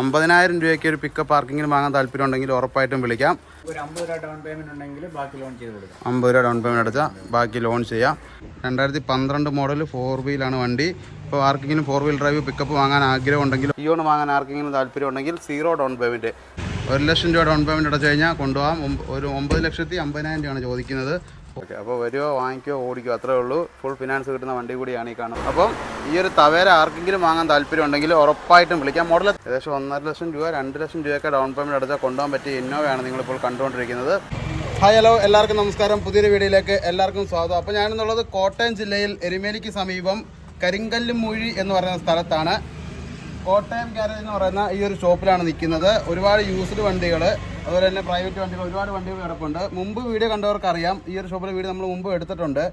50,000 രൂപയ്ക്ക് ഒരു പിക്കപ്പ് പാർക്കിങ്ങിൽ വാങ്ങാൻ താല്പര്യമുണ്ടെങ്കിൽ ഉറപ്പായിട്ടും വിളിക്കാം. ഒരു 50 രൂപ ഡൗൺ പേയ്മെന്റ് ഉണ്ടെങ്കിൽ ബാക്കി ലോൺ ചെയ്ത് കൊടുക്കാം. 50 രൂപ ഡൗൺ പേയ്മെന്റ് അടച്ചാൽ ബാക്കി ലോൺ ചെയ്യാം. 2012 മോഡൽ 4 വീലാണ് വണ്ടി. ഇപ്പോൾ ആർക്കെങ്കിലും 4 വീൽ ഡ്രൈവ് പിക്കപ്പ് വാങ്ങാൻ ആഗ്രഹമുണ്ടെങ്കിൽ ഇയോൺ വാങ്ങാൻ ആർക്കെങ്കിലും താല്പര്യമുണ്ടെങ്കിൽ 0 ഡൗൺ പേയ്മെൻറ്റ് 1 ലക്ഷം രൂപ ഡൗൺ പേയ്മെൻറ്റ് അടച്ചു കഴിഞ്ഞാൽ കൊണ്ടുപോകാം. ഒരു 9,50,000 രൂപയാണ് ചോദിക്കുന്നത്. ഓക്കെ, അപ്പോൾ വരുമോ വാങ്ങിക്കോ ഓടിക്കോ അത്രേ ഉള്ളൂ. ഫുൾ ഫിനാൻസ് കിട്ടുന്ന വണ്ടി കൂടിയാണ് ഈ കാണുന്നത്. അപ്പം ഈ ഒരു തവേര ആർക്കെങ്കിലും വാങ്ങാൻ താല്പര്യമുണ്ടെങ്കിൽ ഉറപ്പായിട്ടും വിളിക്കാം. മോഡൽ ഏകദേശം 1.5 ലക്ഷം രൂപ 2 ലക്ഷം രൂപയൊക്കെ ഡൗൺ പേയ്മെൻറ്റ് അടച്ചാൽ കൊണ്ടുപോകാൻ പറ്റിയ ഇന്നോവയാണ് നിങ്ങളിപ്പോൾ കണ്ടുകൊണ്ടിരിക്കുന്നത്. ഹായ് ഹലോ, എല്ലാവർക്കും നമസ്കാരം. പുതിയൊരു വീഡിയോയിലേക്ക് എല്ലാവർക്കും സ്വാഗതം. അപ്പോൾ ഞാനെന്നുള്ളത് കോട്ടയം ജില്ലയിൽ എരുമേലിക്ക് സമീപം കരിങ്കല്ലുമൂഴി എന്ന് പറയുന്ന സ്ഥലത്താണ്. കോട്ടയം ഗാരേജ് എന്ന് പറയുന്ന ഈ ഒരു ഷോപ്പിലാണ് നിൽക്കുന്നത്. ഒരുപാട് യൂസ്ഡ് വണ്ടികൾ, അതുപോലെ തന്നെ പ്രൈവറ്റ് വണ്ടികൾ, ഒരുപാട് വണ്ടികൾ കിടപ്പുണ്ട്. മുമ്പ് വീഡിയോ കണ്ടവർക്ക് അറിയാം, ഈ ഒരു ഷോപ്പിലെ വീഡിയോ നമ്മൾ മുമ്പ് എടുത്തിട്ടുണ്ട്.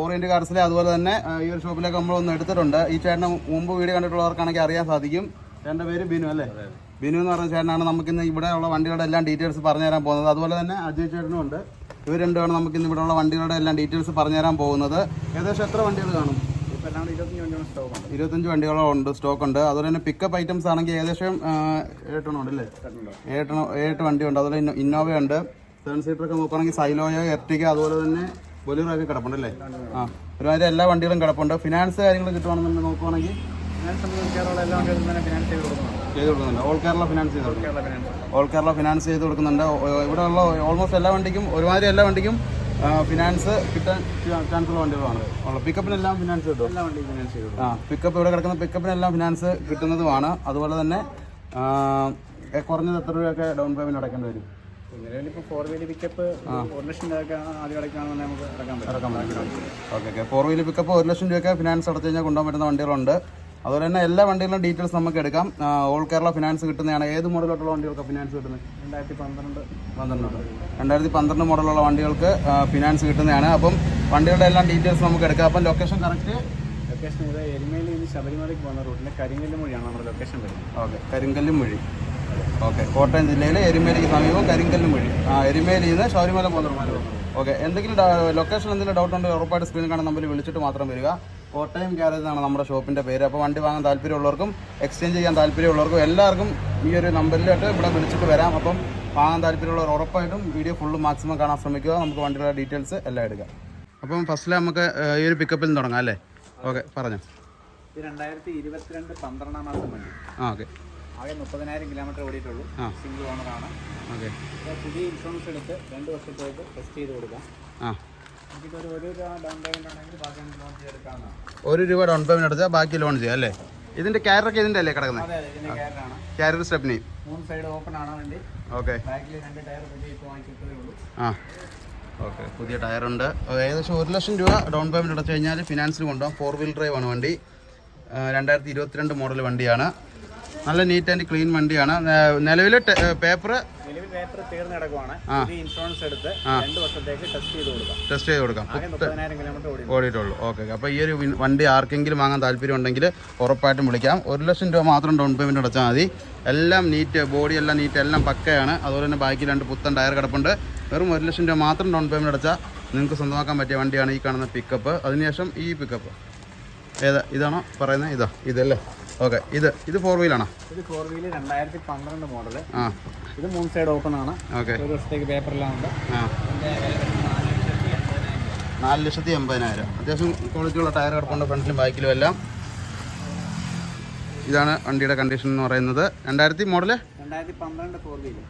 ഓറിയൻറ്റ് കാർസിലെ അതുപോലെ തന്നെ ഈ ഒരു ഷോപ്പിലേക്ക് നമ്മളൊന്ന് എടുത്തിട്ടുണ്ട്. ഈ ചേട്ടന് മുമ്പ് വീഡിയോ കണ്ടിട്ടുള്ളവർക്കാണെങ്കിൽ അറിയാൻ സാധിക്കും. ചേട്ടൻ്റെ പേര് ബിനു അല്ലേ? ബിനു എന്ന് പറഞ്ഞ ചേട്ടനാണ് നമുക്കിന്ന് ഇവിടെ ഉള്ള വണ്ടികളുടെ എല്ലാം ഡീറ്റെയിൽസ് പറഞ്ഞു തരാൻ പോകുന്നത്. അതുപോലെ തന്നെ അജയ് ചേട്ടനും ഉണ്ട്. ഇവർ രണ്ടുമാണ് നമുക്കിന്ന് ഇവിടെ ഉള്ള വണ്ടികളുടെ എല്ലാം ഡീറ്റെയിൽസ് പറഞ്ഞു തരാൻ പോകുന്നത്. ഏകദേശം എത്ര വണ്ടികൾ കാണും? 25 വണ്ടികളുണ്ട്, സ്റ്റോക്ക് ഉണ്ട്. അതുപോലെ തന്നെ പിക്കപ്പ് ഐറ്റംസ് ആണെങ്കിൽ ഏകദേശം 8 ഉണ്ട് അല്ലേ? 7 വണ്ടിയുണ്ട്. അതുപോലെ ഇന്നോവയുണ്ട്. 7 സീറ്ററൊക്കെ നോക്കുകയാണെങ്കിൽ സൈലോയോ, എർട്ടിക, അതുപോലെ തന്നെ ബൊലീറോ കിടപ്പുണ്ട് അല്ലേ? ഒരുമാതിരി എല്ലാ വണ്ടികളും കിടപ്പുണ്ട്. ഫിനാൻസ് കാര്യങ്ങൾ കിട്ടുവാണെന്നുണ്ടെങ്കിൽ നോക്കുവാണെങ്കിൽ ചെയ്ത് കൊടുക്കുന്നുണ്ട്. ഓൾ കേരള ഫിനാൻസ് ചെയ്ത് കൊടുക്കുന്നുണ്ട്. ഇവിടെ ഉള്ള ഓൾമോസ്റ്റ് എല്ലാ വണ്ടിക്കും, ഒരുമാതിരി എല്ലാ വണ്ടിക്കും ഫിനാൻസ് കിട്ടാൻ ചാൻസുള്ള വണ്ടികളാണ് ഉള്ളത്. പിക്കപ്പിനെല്ലാം ഫിനാൻസ് കിട്ടും. പിക്കപ്പ് ഇവിടെ കിടക്കുന്ന പിക്കപ്പിനെല്ലാം ഫിനാൻസ് കിട്ടുന്നതുമാണ്. അതുപോലെ തന്നെ കുറഞ്ഞത് എത്ര രൂപയൊക്കെ ഡൗൺ പേയ്മെന്റ് അടയ്ക്കേണ്ടി വരും? ഓക്കെ, 4 വീലർ പിക്കപ്പ് 1 ലക്ഷം രൂപയൊക്കെ ഫിനാൻസ് അടച്ചു കഴിഞ്ഞാൽ കൊണ്ടുപോകാൻ പറ്റുന്ന വണ്ടികളുണ്ട്. അതുപോലെ തന്നെ എല്ലാ വണ്ടികളുടെ ഡീറ്റെയിൽസ് നമുക്ക് എടുക്കാം. ഓൾ കേരള ഫിനാൻസ് കിട്ടുന്നതാണ്. ഏത് മോഡലോട്ടുള്ള വണ്ടികൾക്ക് ഫിനാൻസ് കിട്ടുന്നത്? 2012 മോഡലുള്ള വണ്ടികൾക്ക് ഫിനാൻസ് കിട്ടുന്നതാണ്. അപ്പം വണ്ടികളുടെ എല്ലാം ഡീറ്റെയിൽസ് നമുക്ക് എടുക്കാം. അപ്പം ലൊക്കേഷൻ കറക്റ്റ് എരുമേലിയിൽ നിന്ന് ശബരിമലയ്ക്ക് പോകുന്ന റൂട്ടിൽ കരിങ്കല്ലുമൂഴിയാണ് നമ്മുടെ ലൊക്കേഷൻ വരുന്നത്. ഓക്കെ, കരിങ്കല്ലുമൂഴി. ഓക്കെ, കോട്ടയം ജില്ലയിലെ എരുമേലിക്ക് സമീപം കരിങ്കല്ലുമൂഴി. എരുമേലിയിൽ നിന്ന് ശബരിമല പോകുന്ന. ഓക്കെ, എന്തെങ്കിലും ലൊക്കേഷൻ എന്തെങ്കിലും ഡൗട്ട് ഉണ്ടെങ്കിൽ ഉറപ്പായിട്ട് സ്ക്രീനിൽ കാണുന്ന നമ്പറിൽ വിളിച്ചിട്ട് മാത്രം വരിക. കോട്ടയം ഗാരേജ് എന്നാണ് നമ്മുടെ ഷോപ്പിൻ്റെ പേര്. അപ്പോൾ വണ്ടി വാങ്ങാൻ താല്പര്യമുള്ളവർക്കും എക്സ്ചേഞ്ച് ചെയ്യാൻ താല്പര്യമുള്ളവർക്കും എല്ലാവർക്കും ഈ ഒരു നമ്പറിലോട്ട് ഇവിടെ വിളിച്ചിട്ട് വരാം. അപ്പം വാങ്ങാൻ താല്പര്യമുള്ളവർ ഉറപ്പായിട്ടും വീഡിയോ ഫുള്ള് മാക്സിമം കാണാൻ ശ്രമിക്കുക. നമുക്ക് വണ്ടിയുടെ ഡീറ്റെയിൽസ് എല്ലാം എടുക്കാം. അപ്പം ഫസ്റ്റിൽ നമുക്ക് ഈ ഒരു പിക്കപ്പിൽ നിന്ന് തുടങ്ങാം അല്ലേ? ഓക്കെ, പറഞ്ഞോ. 2022 12 മാസം വണ്ടി. ഓക്കെ, ആകെ 30,000 കിലോമീറ്റർ ഓടിയിട്ടുള്ളൂ. സിംഗിൾ ഓണറാണ്. ഓക്കെ, പുതിയ ഇൻഷുറൻസ് എടുത്ത് 2 വർഷത്തേക്ക് ടെസ്റ്റ് ചെയ്ത് കൊടുക്കാം. ഒരു രൂപ ഡൗൺ പേയ്മെന്റ് ആണെങ്കിൽ ബാക്കി ലോൺ ചെയ്തെടുക്കാവുന്നതാണ്. 1 രൂപ ഡൗൺ പേയ്മെന്റ് അടച്ചാൽ ബാക്കി ലോൺ ചെയ്യാം അല്ലേ? ഇതിന്റെ ക്യാരൊക്കെ ഇതിന്റെ അല്ലേ കിടക്കുന്നത്? ക്യാരർ സ്റ്റെപ്നി 3 സൈഡ് ഓപ്പൺ ആണ് വണ്ടി. ഓക്കെ, ബാക്കിൽ 2 ടയർ പുതിയ ഇപ്പോൾ വാങ്ങിച്ചിട്ടേ ഉള്ളൂ. ഓക്കെ, പുതിയ ടയറുണ്ട്. ഏകദേശം 1 ലക്ഷം രൂപ ഡൗൺ പേയ്മെന്റ് അടച്ചു കഴിഞ്ഞാൽ ഫിനാൻസിൽ കൊണ്ടുപോകാം. 4 വീൽ ഡ്രൈവ് ആണ് വണ്ടി. 2022 മോഡൽ വണ്ടിയാണ്. നല്ല നീറ്റ് ആൻഡ് ക്ലീൻ വണ്ടിയാണ്. നിലവിൽ പേപ്പർ തീർന്ന് കിടക്കുവാണ്. ഇൻഷുറൻസ് എടുത്ത് 2 വർഷത്തേക്ക് ടെസ്റ്റ് ചെയ്ത് കൊടുക്കാം. 30,000 കിലോമീറ്റർ ഓടിയിട്ടുള്ളൂ. ഓക്കെ, അപ്പോൾ ഈ ഒരു വണ്ടി ആർക്കെങ്കിലും വാങ്ങാൻ താല്പര്യം ഉണ്ടെങ്കിൽ ഉറപ്പായിട്ടും വിളിക്കാം. 1 ലക്ഷം രൂപ മാത്രം ഡൗൺ പേയ്മെന്റ് അടച്ചാൽ മതി. എല്ലാം നീറ്റ്, ബോഡി എല്ലാം നീറ്റ്, എല്ലാം പക്കയാണ്. അതുപോലെ തന്നെ ബാക്കി 2 പുത്തൻ ടയർ കിടപ്പുണ്ട്. വെറും 1 ലക്ഷം രൂപ മാത്രം ഡൗൺ പേയ്മെന്റ് അടച്ചാൽ നിങ്ങൾക്ക് സ്വന്തമാക്കാൻ പറ്റിയ വണ്ടിയാണ് ഈ കാണുന്ന പിക്കപ്പ്. അതിനുശേഷം ഈ പിക്കപ്പ് ഇതാണോ പറയുന്നത്? ഇതല്ലേ? ഓക്കെ, ഇത് 4 വീലാണോ? ഇത് 4 വീല് 2012 മോഡല്. ഇത് 3 സൈഡ് ഓപ്പൺ ആണ്. ഓക്കെ, 1 വർഷത്തേക്ക് പേപ്പറെല്ലാം ഉണ്ട്. 4,80,000. അത്യാവശ്യം ക്വാളിറ്റിയുള്ള ടയർ കിടപ്പുണ്ട് ഫ്രണ്ടിലും ബാക്കിലും എല്ലാം. ഇതാണ് വണ്ടിയുടെ കണ്ടീഷൻ എന്ന് പറയുന്നത്. 2012 മോഡല്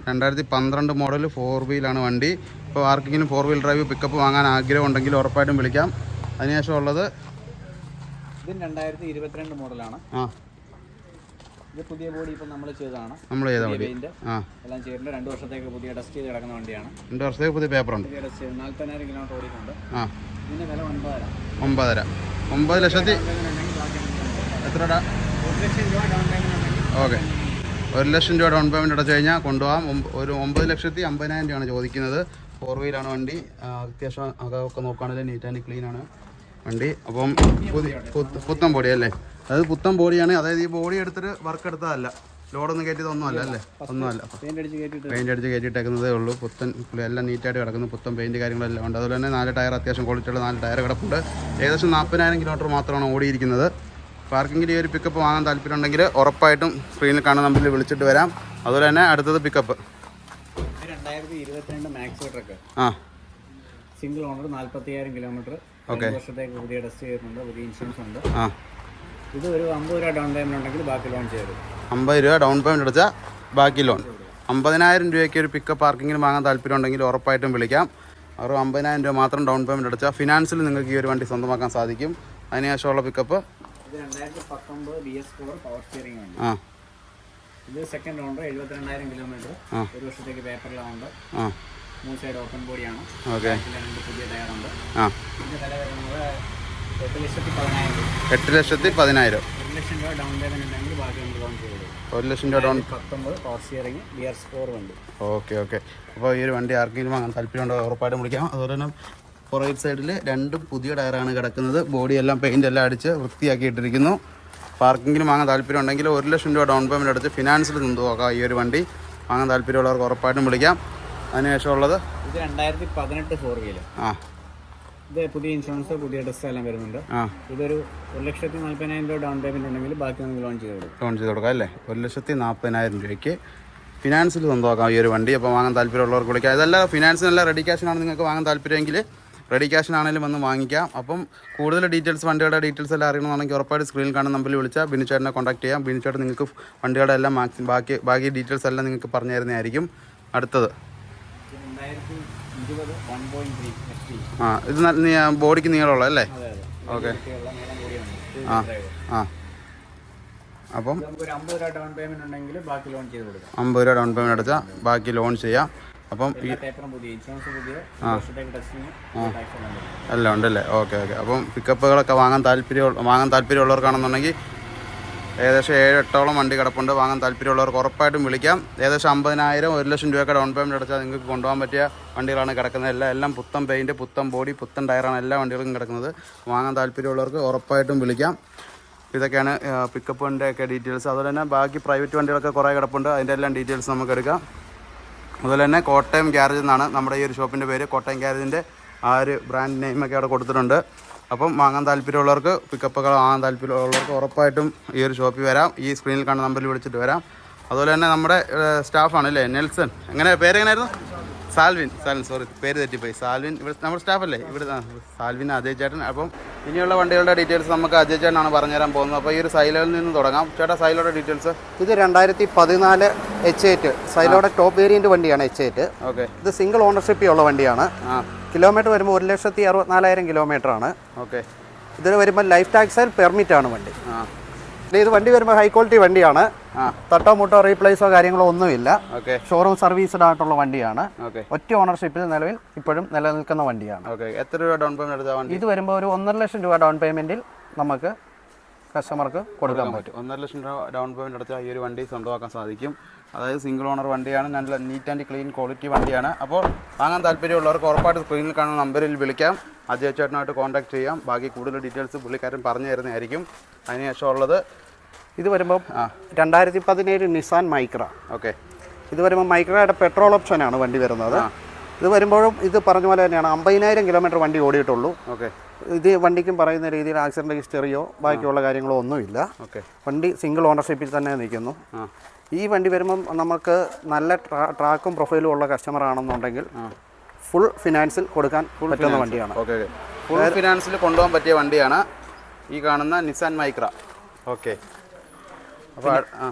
2012 മോഡൽ 4 വീലാണ് വണ്ടി. ഇപ്പോൾ ആർക്കെങ്കിലും 4 വീൽ ഡ്രൈവ് പിക്കപ്പ് വാങ്ങാൻ ആഗ്രഹം ഉണ്ടെങ്കിൽ ഉറപ്പായിട്ടും വിളിക്കാം. അതിനുശേഷം ഉള്ളത് ഇത് 2022 മോഡലാണ്. ഇത് പുതിയ ബോഡി ഇപ്പം നമ്മൾ ചെയ്തതാണ്. നമ്മൾ ചെയ്ത വണ്ടി എല്ലാം ചെയ്തിട്ടുണ്ട്. 2 വർഷത്തേക്ക് പുതിയ ടെസ്റ്റ് ചെയ്ത് കിടക്കുന്ന വണ്ടിയാണ്. 2 വർഷത്തേക്ക് പുതിയ പേപ്പറുണ്ട്. 40,000 കിലോമീറ്റർ ഓടിയിട്ടുണ്ട്. ഇതിന്റെ വില 9,000. 9 ലക്ഷത്തി എത്ര? 1 ലക്ഷം രൂപ ഡൗൺ പേയ്മെന്റ്. ഓക്കെ, 1 ലക്ഷം രൂപ ഡൗൺ പേയ്മെന്റ് അടച്ചു കഴിഞ്ഞാൽ കൊണ്ടുപോകാം. ഒരു 9,50,000 രൂപയാണ് ചോദിക്കുന്നത്. 4 വീലാണ് വണ്ടി. അത്യാവശ്യം അതൊക്കെ നോക്കുകയാണെങ്കിൽ നീറ്റ് ആൻഡ് ക്ലീൻ ആണ് വണ്ടി. അപ്പം പുത്തൻ ബോഡി അല്ലേ? അത് പുത്തൻ ബോഡിയാണ്. അതായത് ഈ ബോഡി എടുത്തിട്ട് വർക്ക് എടുത്തതല്ല, ലോഡൊന്നും കയറ്റിയതൊന്നും അല്ല അല്ലേ? ഒന്നുമല്ല, പെയിന്റ് അടിച്ച് കയറ്റിയിട്ടേക്കുന്നതേ ഉള്ളൂ. പുത്തൻ എല്ലാം നീറ്റായിട്ട് കിടക്കുന്നു. പുത്തൻ പെയിന്റ് കാര്യങ്ങളെല്ലാം ഉണ്ട്. അതുപോലെ തന്നെ 4 ടയർ, അത്യാവശ്യം ക്വാളിറ്റിയുള്ള 4 ടയർ കിടപ്പുണ്ട്. ഏകദേശം 40,000 കിലോമീറ്റർ മാത്രമാണ് ഓടിയിരിക്കുന്നത്. പാർക്കിങ്ങിൽ ഈ ഒരു പിക്കപ്പ് വാങ്ങാൻ താല്പര്യമുണ്ടെങ്കിൽ ഉറപ്പായിട്ടും സ്ക്രീനിൽ കാണുന്ന നമ്പറിൽ വിളിച്ചിട്ട് വരാം. അതുപോലെ തന്നെ അടുത്തത് പിക്കപ്പ് 2022 മാക്സ് ട്രക്ക്. ആ, സിംഗിൾ ഓണർ, 45,000 കിലോമീറ്റർ. ഓക്കെ. വർഷത്തേക്ക് പുതിയ ടെസ്റ്റ് ചെയ്തിട്ടുണ്ട്, പുതിയ ഇൻഷുറൻസ് ഉണ്ട്. ആ, ഇത് ഒരു 50 രൂപ ഡൗൺ പേയ്മെന്റ് ഉണ്ടെങ്കിൽ ബാക്കി ലോൺ ചെയ്തു. 50 രൂപ ഡൗൺ പേയ്മെൻറ്റ് അടച്ചാൽ ബാക്കി ലോൺ. 50,000 രൂപയ്ക്ക് ഒരു പിക്കപ്പ് പാർക്കിങ്ങിന് വാങ്ങാൻ താല്പര്യമുണ്ടെങ്കിൽ ഉറപ്പായിട്ടും വിളിക്കാം. അവർ 50,000 രൂപ മാത്രം ഡൗൺ പേയ്മെൻറ്റ് അടച്ചാൽ ഫിനാൻസിൽ നിങ്ങൾക്ക് ഈ ഒരു വണ്ടി സ്വന്തമാക്കാൻ സാധിക്കും. അതിനുശേഷമുള്ള പിക്കപ്പ് ഇത് 2019 BS4 പവർ സ്റ്റിയറിംഗ് ഉണ്ട്. ആ, ഇത് സെക്കൻഡ് ഓണർ, 72,000 കിലോമീറ്റർ. ഒരു വർഷത്തേക്ക് പേപ്പറിലാണ്. ആ, 3 സൈഡ് ഓപ്പൺ ബോഡിയാണ്. ഓക്കെ. 2 പുതിയ ടയറുണ്ട്. ആ, ഇതിന്റെ വില വരുന്നത് 8,10,000 രൂപ. 8,10,000. 1 ലക്ഷം രൂപ ഡൗൺ പേയ്മെന്റ് ഉണ്ടെങ്കിൽ ബാക്കി നമുക്ക് ലോൺ ചെയ്തു. 1 ലക്ഷം രൂപ ഡൗൺ. 19 പവർ സ്റ്റിയറിംഗ് BS4 വണ്ടി. Okay okay. അപ്പോൾ ഈ ഒരു വണ്ടി ആർക്കെങ്കിലും വാങ്ങാൻ താല്പര്യമുണ്ടോ ഉറപ്പായിട്ടും വിളിക്കാം. അതുപോലെ തന്നെ റൈറ്റ് സൈഡിൽ 2 പുതിയ ടയറാണ് കിടക്കുന്നത്. ബോഡിയെല്ലാം പെയിൻ്റ് എല്ലാം അടിച്ച് വൃത്തിയാക്കി ഇട്ടിരിക്കുന്നു. പാർക്കിങ്ങിന് വാങ്ങാൻ താല്പര്യം ഉണ്ടെങ്കിൽ 1 ലക്ഷം രൂപ ഡൗൺ പേയ്മെൻറ്റ് അടിച്ച് ഫിനാൻസിൽ നോക്കാം. ഈ ഒരു വണ്ടി വാങ്ങാൻ താല്പര്യമുള്ളവർക്ക് ഉറപ്പായിട്ടും വിളിക്കാം. അതിനുശേഷമുള്ളത് ഇത് 2018 4 വീലർ. ആ, ഇത് പുതിയ ഇൻഷുറൻസ്, പുതിയ ടെസ്റ്റ് എല്ലാം വരുന്നുണ്ട്. ആ, ഇതൊരു 1,40,000 രൂപ ഡൗൺ പേയ്മെന്റ് ഉണ്ടെങ്കിൽ ബാക്കി നമുക്ക് ലോൺ ചെയ്ത് കൊടുക്കും. ലോൺ ചെയ്ത് കൊടുക്കാം അല്ലേ. 1,40,000 രൂപയ്ക്ക് ഫിനാൻസിൽ സ്വന്തമാക്കാം ഈ ഒരു വണ്ടി. അപ്പോൾ വാങ്ങാൻ താല്പര്യമുള്ളവർക്ക് വിളിക്കാം. ഇതല്ല ഫിനാൻസിനല്ല, റെഡി ക്യാഷിനാണ് നിങ്ങൾക്ക് വാങ്ങാൻ താല്പര്യമെങ്കിൽ റെഡി ക്യാഷിനാണെങ്കിലും വന്ന് വാങ്ങിക്കാം. അപ്പം കൂടുതൽ ഡീറ്റെയിൽസ്, വണ്ടിയുടെ ഡീറ്റെയിൽസ് എല്ലാം അറിയണമെന്നുണ്ടെങ്കിൽ ഉറപ്പായിട്ട് സ്ക്രീനിൽ കാണുന്ന നമ്പറിൽ വിളിച്ചാൽ ബിനുചേട്ടനെ കോൺടാക്ട് ചെയ്യാം. ബിനുചേട്ടൻ നിങ്ങൾക്ക് വണ്ടിയുടെ എല്ലാം ബാക്കി ഡീറ്റെയിൽസ് എല്ലാം നിങ്ങൾക്ക് പറഞ്ഞു തരുന്നതായിരിക്കും. അടുത്തത് 2020 1.3 HP. ആ, ഇത് ബോഡിക്ക് നീളമുള്ള അല്ലേ? ഓക്കെ. ആ, ആ, അപ്പം നമുക്ക് ഒരു 50 രൂപ ഡൗൺ പേയ്മെന്റ് ഉണ്ടെങ്കിൽ ബാക്കി ലോൺ ചെയ്ത് കൊടുക്കാം. 50 രൂപ ഡൗൺ പേയ്മെൻറ്റ് അടച്ചാൽ ബാക്കി ലോൺ ചെയ്യാം. അപ്പം ഈ പേപ്പറും പുതിയ, ഇൻഷുറൻസ് പുതിയ, വർഷത്തേക്ക് ടെസ്റ്റിങ് എല്ലാം ഉണ്ടല്ലേ. Okay okay. അപ്പം പിക്കപ്പുകളൊക്കെ വാങ്ങാൻ താല്പര്യമുള്ളവർക്കാണെന്നുണ്ടെങ്കിൽ ഏകദേശം 7-8ഓളം വണ്ടി കിടപ്പുണ്ട്. വാങ്ങാൻ താല്പര്യമുള്ളവർക്ക് ഉറപ്പായിട്ടും വിളിക്കാം. ഏകദേശം 50,000 1 ലക്ഷം രൂപയൊക്കെ ഡൗൺ പേയ്മെൻറ്റ് അടച്ചാൽ നിങ്ങൾക്ക് കൊണ്ടുപോകാൻ പറ്റിയ വണ്ടികളാണ് കിടക്കുന്നത്. എല്ലാം പുത്തൻ പെയിൻറ്റ്, പുത്തൻ ബോഡി, പുത്തൻ ടയറാണ് എല്ലാ വണ്ടികളും കിടക്കുന്നത്. വാങ്ങാൻ താല്പര്യമുള്ളവർക്ക് ഉറപ്പായിട്ടും വിളിക്കാം. ഇതൊക്കെയാണ് പിക്കപ്പ് വണ്ടിയൊക്കെ ഡീറ്റെയിൽസ്. അതുപോലെ തന്നെ ബാക്കി പ്രൈവറ്റ് വണ്ടികളൊക്കെ കുറേ കിടപ്പുണ്ട്. അതിൻ്റെ എല്ലാം ഡീറ്റെയിൽസ് നമുക്ക് എടുക്കാം. അതുപോലെ തന്നെ കോട്ടയം ഗ്യാരേജ് എന്നാണ് നമ്മുടെ ഈ ഒരു ഷോപ്പിൻ്റെ പേര്. കോട്ടയം ഗ്യാരേജിൻ്റെ ആ ഒരു ബ്രാൻഡ് നെയിമൊക്കെ അവിടെ കൊടുത്തിട്ടുണ്ട്. അപ്പം വാങ്ങാൻ താല്പര്യമുള്ളവർക്ക്, പിക്കപ്പൊക്കെ വാങ്ങാൻ താല്പര്യമുള്ളവർക്ക് ഉറപ്പായിട്ടും ഈ ഒരു ഷോപ്പിൽ വരാം. ഈ സ്ക്രീനിൽ കാണുന്ന നമ്പറിൽ വിളിച്ചിട്ട് വരാം. അതുപോലെ തന്നെ നമ്മുടെ സ്റ്റാഫാണ് അല്ലേ, നെൽസൺ, പേരെങ്ങനെയായിരുന്നു? സാൽവിൻ, സോറി പേര് തെറ്റിപ്പോയി. സാൽവിൻ ഇവിടെ നമ്മുടെ സ്റ്റാഫല്ലേ, ഇവിടെ സാൽവിൻ, അജയ് ചേട്ടൻ. അപ്പം ഇനിയുള്ള വണ്ടികളുടെ ഡീറ്റെയിൽസ് നമുക്ക് അജയ് ചേട്ടനാണ് പറഞ്ഞുതരാൻ പോകുന്നത്. അപ്പോൾ ഈ ഒരു സൈലോയിൽ നിന്ന് തുടങ്ങാം. ചേട്ടാ, സൈലോയുടെ ഡീറ്റെയിൽസ്. ഇത് 2014 H8 സൈലോയുടെ ടോപ്പ് വേരിയന്റ് വണ്ടിയാണ് H8. ഓക്കെ. ഇത് സിംഗിൾ ഓണർഷിപ്പ് ഉള്ള വണ്ടിയാണ്. കിലോമീറ്റർ വരുമ്പോൾ 1,64,000 കിലോമീറ്റർ ആണ്. ഓക്കെ. ഇതിന് വരുമ്പോൾ ലൈഫ് ടാക്സ് പെർമിറ്റ് ആണ് വണ്ടി. ഇത് വണ്ടി വരുമ്പോൾ ഹൈ ക്വാളിറ്റി വണ്ടിയാണ്. തട്ടോ മുട്ടോ റീപ്ലേസോ കാര്യങ്ങളോ ഒന്നുമില്ല. ഷോറൂം സർവീസ്ഡ് ആയിട്ടുള്ള വണ്ടിയാണ്. ഒറ്റ ഓണർഷിപ്പിൽ നിലവിൽ ഇപ്പോഴും നിലനിൽക്കുന്ന വണ്ടിയാണ്. എത്ര രൂപ ഡൗൺ പേയ്മെന്റ്? ഇത് വരുമ്പോൾ ഒരു 1.5 ലക്ഷം രൂപ ഡൗൺ പേയ്മെന്റിൽ നമുക്ക് കസ്റ്റമർക്ക് കൊടുക്കാൻ പറ്റും. 1.5 ലക്ഷം രൂപ ഡൗൺ പേയ്മെന്റ് അടച്ചാൽ ഈ ഒരു വണ്ടി സ്വന്തമാക്കാൻ സാധിക്കും. അതായത് സിംഗിൾ ഓണർ വണ്ടിയാണ്, നല്ല നീറ്റ് ആൻഡ് ക്ലീൻ ക്വാളിറ്റി വണ്ടിയാണ്. അപ്പോൾ വാങ്ങാൻ താല്പര്യമുള്ളവർക്ക് ഉറപ്പായിട്ട് സ്ക്രീനിൽ കാണുന്ന നമ്പറിൽ വിളിക്കാം. അജയ് ചേട്ടനായിട്ട് കോൺടാക്ട് ചെയ്യാം. ബാക്കി കൂടുതൽ ഡീറ്റെയിൽസ് പുള്ളിക്കാരൻ പറഞ്ഞു തരുന്നതായിരിക്കും. അതിനുശേഷമുള്ളത് ഇത് വരുമ്പോൾ 2017 നിസാൻ മൈക്ര. ഓക്കെ. ഇത് വരുമ്പോൾ മൈക്രയുടെ പെട്രോൾ ഓപ്ഷനാണ് വണ്ടി വരുന്നത്. ഇത് വരുമ്പോഴും ഇത് പറഞ്ഞ പോലെ തന്നെയാണ്. 50,000 കിലോമീറ്റർ വണ്ടി ഓടിയിട്ടുള്ളൂ. ഓക്കെ. ഇത് വണ്ടിക്കും പറയുന്ന രീതിയിൽ ആക്സിഡൻറ്റ് ഹിസ്റ്ററിയോ ബാക്കിയുള്ള കാര്യങ്ങളോ ഒന്നുമില്ല. ഓക്കെ. വണ്ടി സിംഗിൾ ഓണർഷിപ്പിൽ തന്നെ നിൽക്കുന്നു. ഈ വണ്ടി വരുമ്പം നമുക്ക് നല്ല ട്രാക്കും പ്രൊഫൈലും ഉള്ള കസ്റ്റമർ ആണെന്നുണ്ടെങ്കിൽ ഫുൾ ഫിനാൻസിൽ കൊടുക്കാൻ പറ്റുന്ന വണ്ടിയാണ്. ഓക്കെ. ഫുൾ ഫിനാൻസിൽ കൊണ്ടുപോകാൻ പറ്റിയ വണ്ടിയാണ് ഈ കാണുന്ന നിസാൻ മൈക്ര. ഓക്കെ.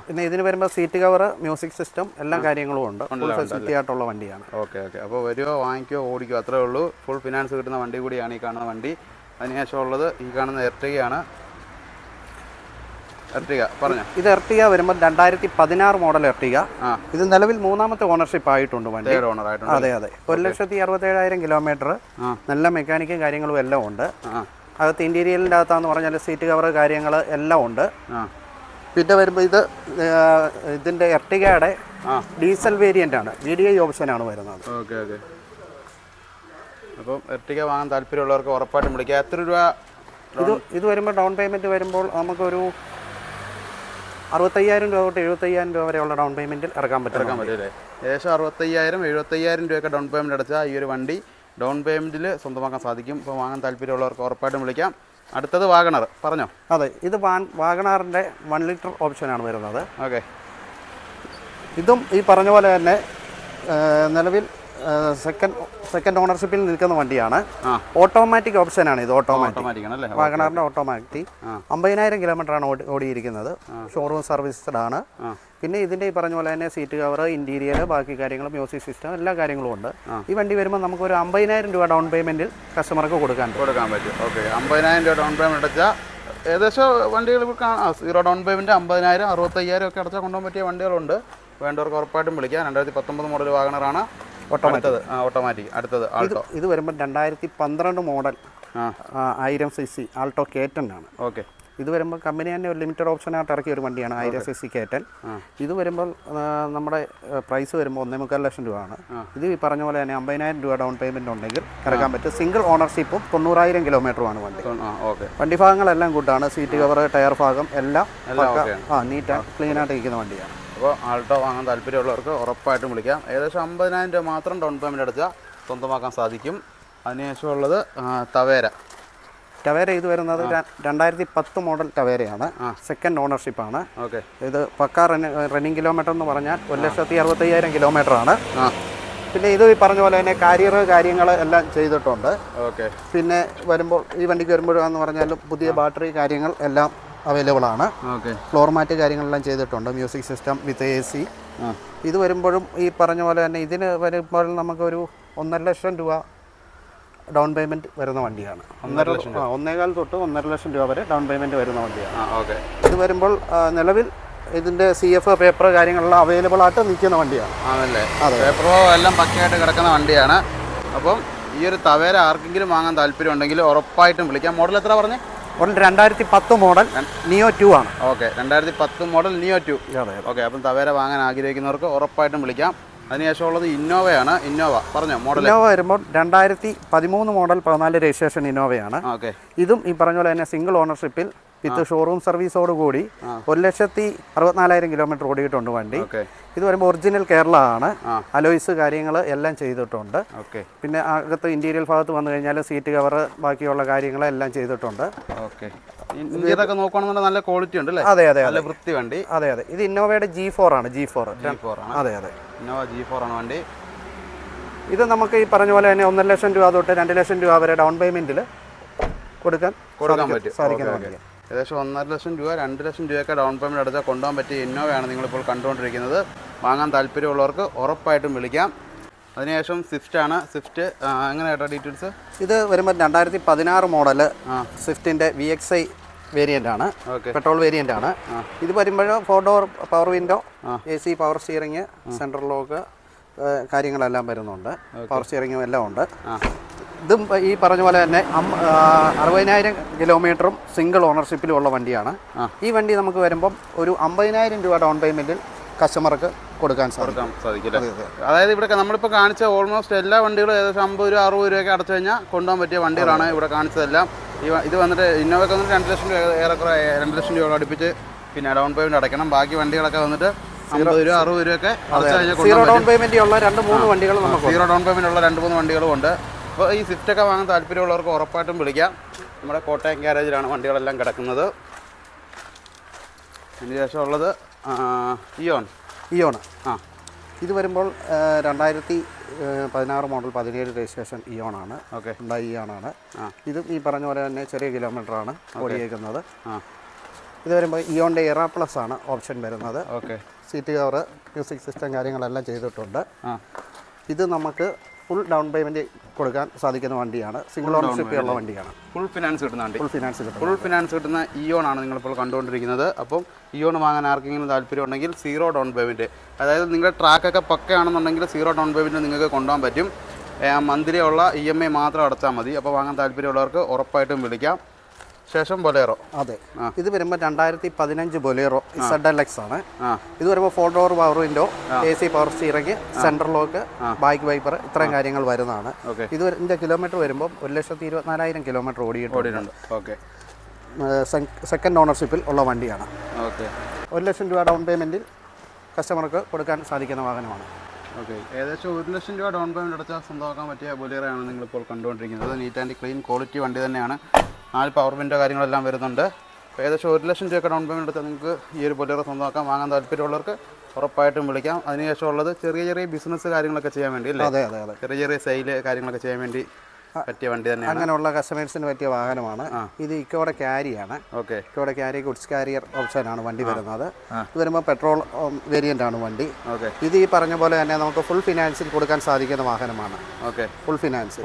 പിന്നെ ഇതിന് വരുമ്പോൾ സീറ്റ് കവർ, മ്യൂസിക് സിസ്റ്റം, എല്ലാ കാര്യങ്ങളും ഉണ്ട്. ഫുൾ ഫെസിലിറ്റി ആയിട്ടുള്ള വണ്ടിയാണ്. Okay okay. അപ്പോൾ വരുമോ, വാങ്ങിക്കോ, ഓടിക്കോ, അത്രേ ഉള്ളൂ. ഫുൾ ഫിനാൻസ് കിട്ടുന്ന വണ്ടി കൂടിയാണ് ഈ കാണുന്ന വണ്ടി. അതിനുശേഷമുള്ളത് ഈ കാണുന്ന എർട്ടിഗയാണ്. എർട്ടിഗ പറഞ്ഞോ. ഇത് എർട്ടിഗ വരുമ്പോൾ 2016 മോഡൽ എർട്ടിഗ. ഇത് നിലവിൽ 3ാമത്തെ ഓണർഷിപ്പ് ആയിട്ടുണ്ട് വണ്ടി. അതെ അതെ. 1,67,000 കിലോമീറ്റർ. നല്ല മെക്കാനിക്കും കാര്യങ്ങളും എല്ലാം ഉണ്ട്. അകത്ത് ഇന്റീരിയലിൻ്റെ അകത്താന്ന് പറഞ്ഞാൽ സീറ്റ് കവർ കാര്യങ്ങൾ എല്ലാം ഉണ്ട്. പിന്നെ വരുമ്പോൾ ഇതിൻ്റെ എർട്ടിഗയുടെ ഡീസൽ വേരിയൻ്റ് ആണ്. VDI ഓപ്ഷനാണ് വരുന്നത്. Okay okay. അപ്പം എർട്ടിഗ വാങ്ങാൻ താല്പര്യമുള്ളവർക്ക് ഉറപ്പായിട്ടും വിളിക്കുക. എത്ര രൂപ ഇത് വരുമ്പോൾ ഡൗൺ പേയ്മെൻറ്റ് വരുമ്പോൾ നമുക്കൊരു 65,000 രൂപ തൊട്ട് 75,000 രൂപ വരെയുള്ള ഡൗൺ പേയ്മെൻറ്റിൽ ഇറക്കാൻ പറ്റും അല്ലേ? ഏകദേശം 65,000-75,000 രൂപയൊക്കെ ഡൗൺ പേയ്മെൻറ്റ് അടച്ചാൽ ഈ ഒരു വണ്ടി ഡൗൺ പേയ്മെൻറ്റിൽ സ്വന്തമാക്കാൻ സാധിക്കും. ഇപ്പോൾ വാങ്ങാൻ താല്പര്യമുള്ളവർക്ക് ഉറപ്പായിട്ടും വിളിക്കാം. അടുത്തത് വാഗണർ പറഞ്ഞോ. അതെ, ഇത് വാഗണാറിൻ്റെ 1 ലിറ്റർ ഓപ്ഷനാണ് വരുന്നത്. ഓക്കെ. ഇതും ഈ പറഞ്ഞ പോലെ തന്നെ നിലവിൽ സെക്കൻഡ് ഓണർഷിപ്പിൽ നിൽക്കുന്ന വണ്ടിയാണ്. ഓട്ടോമാറ്റിക് ഓപ്ഷനാണ് ഇത്. ഓട്ടോമാറ്റിക് വാഗണാറിൻ്റെ ഓട്ടോമാറ്റിക് 50,000 കിലോമീറ്ററാണ് ഓടിയിരിക്കുന്നത്. ഷോറൂം സർവീസ്ഡ് ആണ്. പിന്നെ ഇതിൻ്റെ ഈ പറഞ്ഞ പോലെ തന്നെ സീറ്റ് കവർ, ഇൻറ്റീരിയർ, ബാക്കി കാര്യങ്ങൾ, മ്യൂസിക് സിസ്റ്റം, എല്ലാ കാര്യങ്ങളും ഉണ്ട്. ഈ വണ്ടി വരുമ്പോൾ നമുക്കൊരു 50,000 രൂപ ഡൗൺ പേയ്മെൻറ്റിൽ കസ്റ്റമർക്ക് കൊടുക്കാൻ പറ്റും. ഓക്കെ. 50,000 രൂപ ഡൗൺ പേയ്മെൻറ്റ് അടച്ചാൽ ഏകദേശം വണ്ടികൾ കാണാം. 0 ഡൗൺ പേയ്മെൻറ്റ് 50,000, 65,000 ഒക്കെ അടച്ചാൽ കൊണ്ടുപോകാൻ പറ്റിയ വണ്ടികളുണ്ട്. വേണ്ടവർക്ക് ഉറപ്പായിട്ടും വിളിക്കാം. 2019 മോഡൽ വാഗണറാണ്. ഓട്ടോമാറ്റിക്. അടുത്തത് ആൾട്ടോ. ഇത് വരുമ്പോൾ 2012 മോഡൽ 1000 cc ആൾട്ടോ K10 ആണ്. ഓക്കെ. ഇത് വരുമ്പോൾ കമ്പനി തന്നെ ഒരു ലിമിറ്റഡ് ഓപ്ഷനായിട്ട് ഇറക്കിയ ഒരു വണ്ടിയാണ് 1000 cc K10. ഇത് വരുമ്പോൾ നമ്മുടെ പ്രൈസ് വരുമ്പോൾ 1.25 ലക്ഷം രൂപയാണ്. ഇത് ഈ പറഞ്ഞ പോലെ തന്നെ 50,000 രൂപ ഡൗൺ പേയ്മെൻറ്റ് ഉണ്ടെങ്കിൽ ഇറക്കാൻ പറ്റും. സിംഗിൾ ഓണർഷിപ്പും 90,000 കിലോമീറ്ററുമാണ് വണ്ടി. വണ്ടി ഭാഗങ്ങളെല്ലാം ഗുഡാണ്. സീറ്റ് കവർ, ടയർ ഭാഗം എല്ലാം നീറ്റ് ആൻഡ് ക്ലീൻ ആയിട്ട് ഇരിക്കുന്ന വണ്ടിയാണ്. അപ്പോൾ ആൾട്ടോ വാങ്ങാൻ താല്പര്യമുള്ളവർക്ക് ഉറപ്പായിട്ടും വിളിക്കാം. ഏകദേശം 50,000 രൂപ മാത്രം ഡൗൺ പേയ്മെൻറ്റ് അടച്ചാൽ സ്വന്തമാക്കാൻ സാധിക്കും. അതിനുശേഷമുള്ളത് ടവേര. ഇത് വരുന്നത് 2010 മോഡൽ ടവേരയാണ്. സെക്കൻഡ് ഓണർഷിപ്പാണ്. ഓക്കെ. ഇത് പക്കാ റണ്ണിങ് കിലോമീറ്റർ എന്ന് പറഞ്ഞാൽ 1,65,000 കിലോമീറ്ററാണ്. പിന്നെ ഇത് ഈ പറഞ്ഞ പോലെ തന്നെ കാര്യങ്ങൾ എല്ലാം ചെയ്തിട്ടുണ്ട്. ഓക്കെ. പിന്നെ വരുമ്പോൾ ഈ വണ്ടിക്ക് വരുമ്പോഴാന്ന് പറഞ്ഞാലും പുതിയ ബാറ്ററി കാര്യങ്ങൾ എല്ലാം അവൈലബിൾ ആണ്. ഓക്കെ. ഫ്ലോർ മാറ്റ് കാര്യങ്ങളെല്ലാം ചെയ്തിട്ടുണ്ട്. മ്യൂസിക് സിസ്റ്റം വിത്ത് AC. ഇത് വരുമ്പോഴും ഈ പറഞ്ഞ പോലെ തന്നെ ഇതിന് വരുമ്പോൾ നമുക്കൊരു 1.5 ലക്ഷം രൂപ ഡൗൺ പേയ്മെൻറ്റ് വരുന്ന വണ്ടിയാണ്. 1.25 തൊട്ട് 1.5 ലക്ഷം രൂപ വരെ ഡൗൺ പേയ്മെൻറ്റ് വരുന്ന വണ്ടിയാണ്. ഓക്കെ. ഇത് വരുമ്പോൾ നിലവിൽ ഇതിൻ്റെ CF പേപ്പർ കാര്യങ്ങളെല്ലാം അവൈലബിൾ ആയിട്ട് നിൽക്കുന്ന വണ്ടിയാണ്. ആണല്ലേ? പേപ്പറോ എല്ലാം പക്കയായിട്ട് കിടക്കുന്ന വണ്ടിയാണ്. അപ്പം ഈ ഒരു ടവേര ആർക്കെങ്കിലും വാങ്ങാൻ താല്പര്യം ഉണ്ടെങ്കിൽ ഉറപ്പായിട്ടും വിളിക്കാം. മോഡൽ എത്ര പറഞ്ഞേ? 2010 മോഡൽ നിയോ 2 ആണ്. ഓക്കെ. 2010 മോഡൽ നിയോ 2. ഓക്കെ. അപ്പം ടവേര വാങ്ങാൻ ആഗ്രഹിക്കുന്നവർക്ക് ഉറപ്പായിട്ടും വിളിക്കാം. അതിനുശേഷമുള്ളത് ഇന്നോവയാണ്. ഇന്നോവ പറഞ്ഞോ മോഡൽ. ഇന്നോവ വരുമ്പോൾ 2013 മോഡൽ 14 രജിസ്ട്രേഷൻ ഇന്നോവയാണ്. ഓക്കെ. ഇതും ഈ പറഞ്ഞ പോലെ തന്നെ സിംഗിൾ ഓണർഷിപ്പിൽ വിത്ത് ഷോറൂം സർവീസോട് കൂടി 1,64,000 കിലോമീറ്റർ ഓടിയിട്ടുണ്ട് വണ്ടി. ഇത് വരുമ്പോൾ ഒറിജിനൽ കേരള ആണ്. അലോയ്സ് കാര്യങ്ങൾ എല്ലാം ചെയ്തിട്ടുണ്ട്. പിന്നെ അകത്ത് ഇന്റീരിയർ ഭാഗത്ത് വന്നു കഴിഞ്ഞാൽ സീറ്റ് കവർ, ബാക്കിയുള്ള കാര്യങ്ങളെല്ലാം ചെയ്തിട്ടുണ്ട്. ഓക്കെ. ഇതൊക്കെ നോക്കുകയാണെന്നുണ്ടെങ്കിൽ നല്ല ക്വാളിറ്റി ഉണ്ട് അല്ലേ? അതെ. നല്ല വൃത്തി വണ്ടി. അതെ. ഇത് ഇന്നോവയുടെ G4 ആണ്. G4 ആണ്. അതെ. ഇന്നോവ G4 ആണ് വണ്ടി. ഇത് നമുക്ക് ഈ പറഞ്ഞ പോലെ തന്നെ 1.5 ലക്ഷം രൂപ തൊട്ട് 2 ലക്ഷം രൂപ വരെ ഡൗൺ പേയ്മെന്റിൽ കൊടുക്കാൻ പറ്റും. സാധിക്കുന്ന വണ്ടിയാണ്. ഏകദേശം 1.5 ലക്ഷം രൂപ 2 ലക്ഷം രൂപയൊക്കെ ഡൗൺ പേയ്മെൻറ്റ് അടച്ചാൽ കൊണ്ടുപോകാൻ പറ്റിയ ഇന്നോവയാണ് നിങ്ങളിപ്പോൾ കണ്ടുകൊണ്ടിരിക്കുന്നത്. വാങ്ങാൻ താല്പര്യമുള്ളവർക്ക് ഉറപ്പായിട്ടും വിളിക്കാം. അതിനുശേഷം സ്വിഫ്റ്റാണ്. സ്വിഫ്റ്റ് എങ്ങനെ കേട്ടോ ഡീറ്റെയിൽസ്? ഇത് വരുമ്പോൾ 2016 മോഡൽ സ്വിഫ്റ്റിൻ്റെ VXI വേരിയൻ്റ് ആണ്. പെട്രോൾ വേരിയൻ്റ് ആണ്. ഇത് വരുമ്പോൾ 4 door power window, AC power steering, central lock കാര്യങ്ങളെല്ലാം വരുന്നുണ്ട്. പവർ സ്റ്റിയറിങ്ങും എല്ലാം ഉണ്ട്. ഇതും ഈ പറഞ്ഞ പോലെ തന്നെ 60,000 കിലോമീറ്ററും സിംഗിൾ ഓണർഷിപ്പിലും ഉള്ള വണ്ടിയാണ്. ഈ വണ്ടി നമുക്ക് വരുമ്പം ഒരു 50,000 രൂപ ഡൗൺ പേയ്മെൻറ്റിൽ കസ്റ്റമർക്ക് കൊടുക്കാൻ സാധിക്കും. അതായത് ഇവിടെ നമ്മളിപ്പോൾ കാണിച്ച ഓൾമോസ്റ്റ് എല്ലാ വണ്ടികളും ഏകദേശം 50 രൂപ 60 രൂപയൊക്കെ അടച്ചു കഴിഞ്ഞാൽ കൊണ്ടുപോകാൻ പറ്റിയ വണ്ടികളാണ് ഇവിടെ കാണിച്ചതെല്ലാം. ഇത് വന്നിട്ട് ഇന്നോവയ്ക്ക് വന്നിട്ട് 2 ലക്ഷം രൂപ ഏറെക്കുറെ 2 ലക്ഷം രൂപ അടുപ്പിച്ച് പിന്നെ ഡൗൺ പേയ്മെൻറ്റ് അടയ്ക്കണം. ബാക്കി വണ്ടികളൊക്കെ വന്നിട്ട് 50 രൂപ 60 രൂപയൊക്കെ സീറോ ഡൗൺ പേയ്മെൻറ്റ് ഉള്ള 2-3 വണ്ടികൾ നമുക്ക് സീറോ ഡൗൺ പേയ്മെൻറ്റ് ഉള്ള 2-3 വണ്ടികളും ഉണ്ട്. അപ്പോൾ ഈ സ്വിഫ്റ്റൊക്കെ വാങ്ങാൻ താല്പര്യമുള്ളവർക്ക് ഉറപ്പായിട്ടും വിളിക്കാം. നമ്മുടെ കോട്ടയം ഗ്യാരേജിലാണ് വണ്ടികളെല്ലാം കിടക്കുന്നത്. അതിന് ശേഷമുള്ളത് ഇയോൺ. ഇത് വരുമ്പോൾ 2016 മോഡൽ 17 രജിസ്ട്രേഷൻ ഇയോൺ ആണ്. ഇയോൺ ആണ്. ഇതും ഈ പറഞ്ഞ പോലെ തന്നെ ചെറിയ കിലോമീറ്ററാണ് ഓടിയേക്കുന്നത്. ഇത് വരുമ്പോൾ ഇയോണിൻ്റെ എറ പ്ലസ് ആണ് ഓപ്ഷൻ വരുന്നത്. സീറ്റ് കവർ, മ്യൂസിക് സിസ്റ്റം കാര്യങ്ങളെല്ലാം ചെയ്തിട്ടുണ്ട്. ഇത് നമുക്ക് ഫുൾ ഡൗൺ പേയ്മെൻറ്റ് കൊടുക്കാൻ സാധിക്കുന്ന വണ്ടിയാണ്. സിംഗിൾ ഓണർഷിപ്പ് ഉള്ള വണ്ടിയാണ്. ഫുൾ ഫിനാൻസ് കിട്ടുന്ന വണ്ടി. ഫുൾ ഫിനാൻസ് കിട്ടുന്ന ഇയോൺ ആണ് നിങ്ങളിപ്പോൾ കണ്ടുകൊണ്ടിരിക്കുന്നത്. അപ്പം ഇയോൺ വാങ്ങാൻ ആർക്കെങ്കിലും താല്പര്യം ഉണ്ടെങ്കിൽ 0 ഡൗൺ പേയ്മെൻറ്റ്, അതായത് നിങ്ങളുടെ ട്രാക്കൊക്കെ പക്കയാണെന്നുണ്ടെങ്കിൽ 0 ഡൗൺ പേയ്മെൻറ്റ് നിങ്ങൾക്ക് കൊണ്ടുപോകാൻ പറ്റും. മന്ത്ലി ഉള്ള EMI മാത്രം അടച്ചാൽ മതി. അപ്പോൾ വാങ്ങാൻ താല്പര്യമുള്ളവർക്ക് ഉറപ്പായിട്ടും വിളിക്കാം. ശേഷം ബൊലേറോ. അതെ. ഇത് വരുമ്പോൾ 2015 ബൊലേറോ ZLX ആണ്. ഇത് വരുമ്പോൾ 4 door power window, AC power steering, central lock, back wiper, ഇത്രയും കാര്യങ്ങൾ വരുന്നതാണ്. ഇതിൻ്റെ കിലോമീറ്റർ വരുമ്പോൾ 1,24,000 കിലോമീറ്റർ ഓടിയിട്ടുണ്ട്. സെക്കൻഡ് ഓണർഷിപ്പിൽ ഉള്ള വണ്ടിയാണ്. 1 ലക്ഷം രൂപ ഡൗൺ പേയ്മെൻറ്റിൽ കസ്റ്റമർക്ക് കൊടുക്കാൻ സാധിക്കുന്ന വാഹനമാണ്. ഏകദേശം 1 ലക്ഷം രൂപ ഡൗൺ പേയ്മെൻറ്റ് അടച്ചാൽ സ്വന്തമാക്കാൻ പറ്റിയ ബൊലേറോയാണ് നിങ്ങളിപ്പോൾ കണ്ടുകൊണ്ടിരിക്കുന്നത്. നീറ്റ് ആൻഡ് ക്ലീൻ ക്വാളിറ്റി വണ്ടി തന്നെയാണ്. 4 പവർ വിൻഡോ കാര്യങ്ങളെല്ലാം വരുന്നുണ്ട്. അപ്പോൾ ഏകദേശം 1 ലക്ഷം രൂപയൊക്കെ ഡൗൺ പേയ്മെൻറ്റ് എടുത്താൽ നിങ്ങൾക്ക് ഈ ഒരു ബൊലേറോ സ്വന്തമാക്കാം. വാങ്ങാൻ താല്പര്യമുള്ളവർക്ക് ഉറപ്പായിട്ടും വിളിക്കാം. അതിനുശേഷമുള്ളത് ചെറിയ ചെറിയ ബിസിനസ് കാര്യങ്ങളൊക്കെ ചെയ്യാൻ വേണ്ടി അല്ലേ? അതെ അതെ അതെ, ചെറിയ ചെറിയ സെയില് കാര്യങ്ങളൊക്കെ ചെയ്യാൻ വേണ്ടി പറ്റിയ വണ്ടി തന്നെയാണ്. അങ്ങനെയുള്ള കസ്റ്റമേഴ്സിന് പറ്റിയ വാഹനമാണ് ഇത്. ഇക്കോടെ ക്യാരിയാണ്. ഓക്കെ, ഇക്കോടെ ക്യാരി ഗുഡ്സ് കാരിയർ ഓപ്ഷനാണ് വണ്ടി വരുന്നത്. ഇത് വരുമ്പോൾ പെട്രോൾ വേരിയൻ്റ് ആണ് വണ്ടി. ഓക്കെ, ഇത് ഈ പറഞ്ഞ പോലെ തന്നെ നമുക്ക് ഫുൾ ഫിനാൻസിൽ കൊടുക്കാൻ സാധിക്കുന്ന വാഹനമാണ്. Okay, full finance.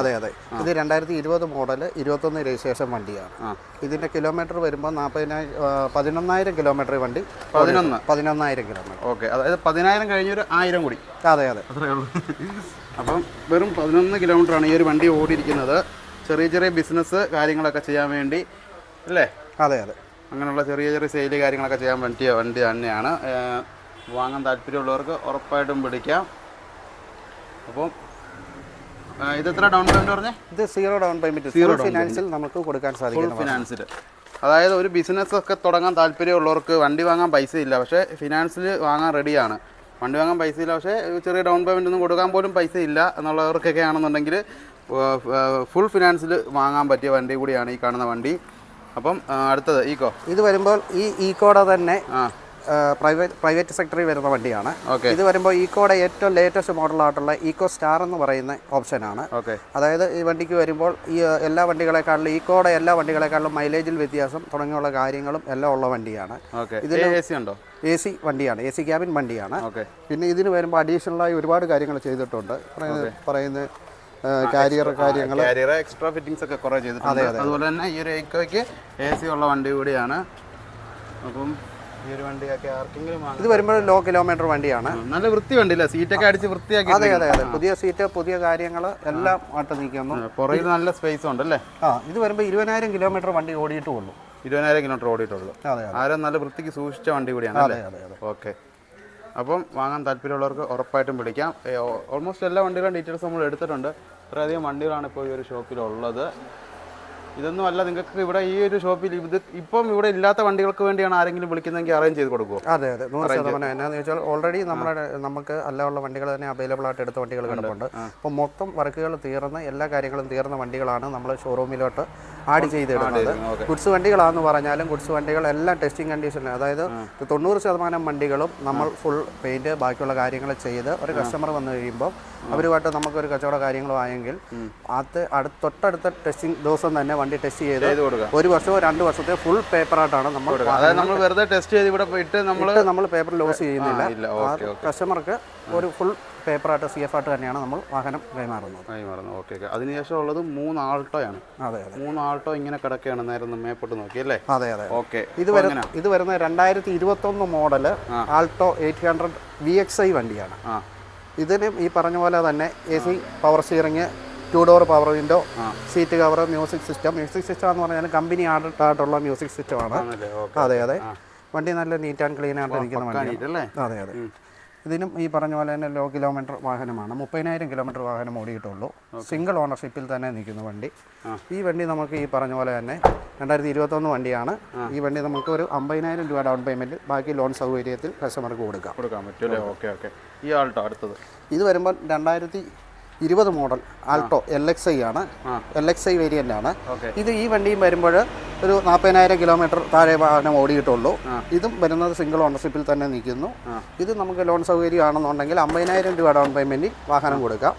അതെ അതെ. ഇത് 2020 മോഡൽ 21 രജിസ്ട്രേഷൻ വണ്ടിയാണ്. ഇതിൻ്റെ കിലോമീറ്റർ വരുമ്പോൾ 11,000 കിലോമീറ്റർ വണ്ടി. 11,000 കിലോമീറ്റർ. ഓക്കെ, അതായത് 10,000 കഴിഞ്ഞൊരു 1000 കൂടി. അതെ അതെ, അത്രേ ഉള്ളൂ. അപ്പം വെറും 11 കിലോമീറ്ററാണ് ഈ ഒരു വണ്ടി ഓടിയിരിക്കുന്നത്. ചെറിയ ചെറിയ ബിസിനസ് കാര്യങ്ങളൊക്കെ ചെയ്യാൻ വേണ്ടി അല്ലേ? അതെ അതെ, അങ്ങനെയുള്ള ചെറിയ ചെറിയ സെയില് കാര്യങ്ങളൊക്കെ ചെയ്യാൻ പറ്റിയ വണ്ടി തന്നെയാണ്. വാങ്ങാൻ താല്പര്യമുള്ളവർക്ക് ഉറപ്പായിട്ടും പിടിക്കാം. അപ്പം ഇത് എത്ര ഡൗൺ പേയ്മെൻറ്റ് പറഞ്ഞേ? ഇത് 0 ഡൗൺ പേയ്മെൻറ്റ്, 0 ഫിനാൻസിൽ നമുക്ക് കൊടുക്കാൻ സാധിക്കും. ഫിനാൻസിൽ, അതായത് ഒരു ബിസിനസ്സൊക്കെ തുടങ്ങാൻ താല്പര്യമുള്ളവർക്ക് വണ്ടി വാങ്ങാൻ പൈസ ഇല്ല, പക്ഷേ ഫിനാൻസിൽ വാങ്ങാൻ റെഡിയാണ്. വണ്ടി വാങ്ങാൻ പൈസ ഇല്ല, പക്ഷേ ചെറിയ ഡൗൺ പേയ്മെൻ്റ് ഒന്നും കൊടുക്കാൻ പോലും പൈസ ഇല്ല എന്നുള്ളവർക്കൊക്കെ ആണെന്നുണ്ടെങ്കിൽ ഫുൾ ഫിനാൻസിൽ വാങ്ങാൻ പറ്റിയ വണ്ടി കൂടിയാണ് ഈ കാണുന്ന വണ്ടി. അപ്പം അടുത്തത് ഈക്കോ. ഇത് വരുമ്പോൾ ഈ ഈക്കോടെ തന്നെ പ്രൈവറ്റ് സെക്ടറിൽ വരുന്ന വണ്ടിയാണ്. ഇത് വരുമ്പോൾ ഈക്കോയുടെ ഏറ്റവും ലേറ്റസ്റ്റ് മോഡലായിട്ടുള്ള ഈക്കോ സ്റ്റാർ എന്ന് പറയുന്ന ഓപ്ഷനാണ്. അതായത് ഈ വണ്ടിക്ക് വരുമ്പോൾ ഈ എല്ലാ വണ്ടികളെക്കാളും ഈക്കോയുടെ എല്ലാ വണ്ടികളെക്കാളും മൈലേജിൽ വ്യത്യാസം തുടങ്ങിയുള്ള കാര്യങ്ങളും എല്ലാം ഉള്ള വണ്ടിയാണ്. ഇതിൽ AC ഉണ്ടോ? AC വണ്ടിയാണ്, AC ക്യാബിൻ വണ്ടിയാണ്. പിന്നെ ഇതിന് വരുമ്പോൾ അഡീഷണലായി ഒരുപാട് കാര്യങ്ങൾ ചെയ്തിട്ടുണ്ട്. പറയുന്ന കാരിയർ കാര്യങ്ങൾ, എക്സ്ട്രാ ഫിറ്റിംഗ്സ് ഒക്കെ കുറേ ചെയ്തിട്ടുണ്ട്. അതുപോലെ തന്നെ ഈ ഒരു ഈക്കോയ്ക്ക് AC ഉള്ള വണ്ടി കൂടിയാണ്. അപ്പം ഈ ഒരു വണ്ടിയൊക്കെ ആർക്കെങ്കിലും ഇത് വരുമ്പോൾ ലോ കിലോമീറ്റർ വണ്ടിയാണ്. നല്ല വൃത്തി വണ്ടിയില്ല, സീറ്റൊക്കെ അടിച്ച് വൃത്തിയാക്കി. അതെ അതെ അതെ, പുതിയ സീറ്റ്, പുതിയ കാര്യങ്ങൾ എല്ലാം ആയിട്ട് നിൽക്കുന്നു. പുറകിൽ നല്ല സ്പേസ് ഉണ്ടല്ലേ? ഇത് വരുമ്പോൾ 20,000 കിലോമീറ്റർ വണ്ടി ഓടിയിട്ടുള്ളൂ. 20,000 കിലോമീറ്റർ ഓടിയിട്ടുള്ളൂ. അതെ, ആരും നല്ല വൃത്തിക്ക് സൂക്ഷിച്ച വണ്ടി കൂടിയാണ്. അതെ അതെ അതെ. ഓക്കെ, അപ്പം വാങ്ങാൻ താല്പര്യമുള്ളവർക്ക് ഉറപ്പായിട്ടും വിളിക്കാം. ഓൾമോസ്റ്റ് എല്ലാ വണ്ടികളുടെ ഡീറ്റെയിൽസ് നമ്മൾ എടുത്തിട്ടുണ്ട്. ഇത്രയധികം വണ്ടികളാണ് ഇപ്പോൾ ഈ ഒരു ഷോപ്പിലുള്ളത്. ഇതൊന്നും അല്ല, നിങ്ങൾക്ക് ഇവിടെ ഈ ഒരു ഷോപ്പിൽ ഇത് ഇപ്പം ഇവിടെ ഇല്ലാത്ത വണ്ടികൾക്ക് വേണ്ടിയാണ് ആരെങ്കിലും വിളിക്കുന്നതെങ്കിൽ അറേഞ്ച് ചെയ്ത് കൊടുക്കുമോ? അതെ അതെ, 100%. എന്നാന്ന് വെച്ചാൽ ഓൾറെഡി നമുക്ക് അല്ലാനുള്ള വണ്ടികൾ തന്നെ അവൈലബിൾ ആയിട്ട് എടുത്ത വണ്ടികൾ കിടപ്പുണ്ട്. അപ്പോൾ മൊത്തം വർക്കുകൾ തീർന്ന് എല്ലാ കാര്യങ്ങളും തീർന്ന വണ്ടികളാണ് നമ്മൾ ഷോറൂമിലോട്ട് ആഡ് ചെയ്തിടുന്നത്. ഗുഡ്സ് വണ്ടികളാണെന്ന് പറഞ്ഞാലും ഗുഡ്സ് വണ്ടികളെല്ലാം ടെസ്റ്റിംഗ് കണ്ടീഷനിൽ, അതായത് 90% വണ്ടികളും നമ്മൾ ഫുൾ പെയിൻറ്റ് ബാക്കിയുള്ള കാര്യങ്ങൾ ചെയ്ത് ഒരു കസ്റ്റമർ വന്നു കഴിയുമ്പോൾ അവരുമായിട്ട് നമുക്കൊരു കച്ചവട കാര്യങ്ങളോ ആയെങ്കിൽ തൊട്ടടുത്ത ടെസ്റ്റിംഗ് ദിവസം തന്നെ വണ്ടി ടെസ്റ്റ് ചെയ്ത് 1 വർഷമോ 2 വർഷത്തെ ഫുൾ പേപ്പറായിട്ടാണ് നമ്മൾ വെറുതെ ടെസ്റ്റ് ചെയ്ത് ഇവിടെ പോയിട്ട് നമ്മൾ പേപ്പർ ലോസ് ചെയ്യുന്നില്ല. കസ്റ്റമർക്ക് ഒരു ഫുൾ പേപ്പറായിട്ട് CF ആയിട്ട് തന്നെയാണ് നമ്മൾ വാഹനം കൈമാറുന്നത്. ഓക്കെ, അതിനുശേഷം ഉള്ളത് 3 ആൾട്ടോയാണ്. അതെ അതെ, 3 ആൾട്ടോ ഇങ്ങനെ കിടക്കുകയാണ്. നേരെ മേപ്പോട്ട് നോക്കിയല്ലേ? അതെ അതെ. ഓക്കെ, ഇത് വരുന്ന 2021 മോഡല് ആൾട്ടോ 800 VXI വണ്ടിയാണ്. ഇതിന് ഈ പറഞ്ഞ പോലെ തന്നെ AC power steering, 2 door power window, seat cover, music system എന്ന് പറഞ്ഞാൽ കമ്പനി ആയിട്ടുള്ള മ്യൂസിക് സിസ്റ്റമാണ്. അതെ അതെ, വണ്ടി നല്ല നീറ്റ് ആൻഡ് ക്ലീൻ ആയിട്ട് ഇരിക്കുന്ന വണ്ടിയാണ്. അതെ അതെ. ഇതിനും ഈ പറഞ്ഞ പോലെ തന്നെ ലോ കിലോമീറ്റർ വാഹനമാണ്. 30,000 കിലോമീറ്റർ വാഹനം ഓടിയിട്ടുള്ളൂ. സിംഗിൾ ഓണർഷിപ്പിൽ തന്നെ നിൽക്കുന്ന വണ്ടി. ഈ വണ്ടി നമുക്ക് ഈ പറഞ്ഞ പോലെ തന്നെ 2021 വണ്ടിയാണ്. ഈ വണ്ടി നമുക്ക് ഒരു 50,000 രൂപ ഡൗൺ പേയ്മെൻറ്റ്, ബാക്കി ലോൺ സൗകര്യത്തിൽ കസ്റ്റമർക്ക് കൊടുക്കാൻ പറ്റും. Okay okay. ഈ ആൾട്ടോ അടുത്തത് ഇത് വരുമ്പോൾ 2020 മോഡൽ ആൾട്ടോ LXI ആണ്. LXI വേരിയൻ്റ് ആണ്. ഇത് ഈ വണ്ടിയും വരുമ്പോൾ ഒരു 40,000 കിലോമീറ്റർ താഴെ വാഹനം ഓടിയിട്ടുള്ളൂ. ഇതും വരുന്നത് സിംഗിൾ ഓണർഷിപ്പിൽ തന്നെ നിൽക്കുന്നു. ഇത് നമുക്ക് ലോൺ സൗകര്യമാണെന്നുണ്ടെങ്കിൽ 50,000 രൂപ ഡൗൺ പേയ്മെൻറ്റിൽ വാഹനം കൊടുക്കാം.